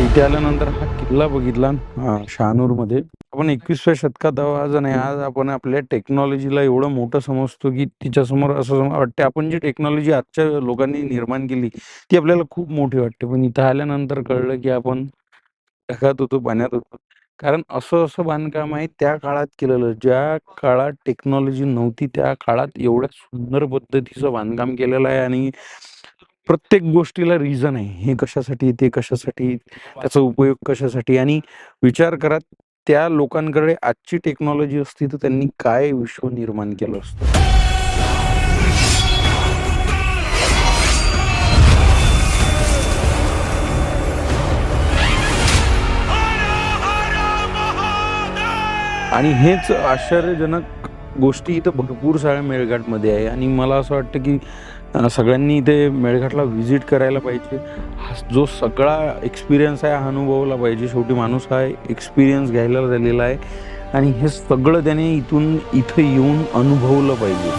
इथे आल्यानंतर हा किल्ला बघितला शहानूरमध्ये. आपण 21व्या शतकात आहोत आज, आणि आज आपण आपल्या टेक्नॉलॉजीला एवढं मोठं समजतो की तिच्यासमोर असं वाटते आपण जी टेक्नॉलॉजी आजच्या लोकांनी निर्माण केली ती आपल्याला खूप मोठी वाटते. पण इथं आल्यानंतर कळलं की आपण ढगात होतो, पाण्यात होतो. कारण असं असं बांधकाम आहे त्या काळात केलेलं, ज्या काळात टेक्नॉलॉजी नव्हती त्या काळात एवढ्या सुंदर पद्धतीचं बांधकाम केलेलं आहे. आणि प्रत्येक गोष्टीला रिझन आहे, हे कशासाठी, ते कशासाठी, त्याचा उपयोग कशासाठी. आणि विचार करा, त्या लोकांकडे आजची टेक्नॉलॉजी असती तर त्यांनी काय विश्व निर्माण केलं असतं. आणि हेच आश्चर्यजनक गोष्टी इथं भरपूर साऱ्या मेळघाटमध्ये आहे. आणि मला असं वाटतं की सगळ्यांनी इथे मेळघाटला व्हिजिट करायला पाहिजे. जो सगळा एक्सपिरियन्स आहे हा अनुभवला पाहिजे. शेवटी माणूस हा एक्सपिरियन्स घ्यायला झालेला आहे आणि हे सगळं त्याने इथं येऊन अनुभवलं पाहिजे.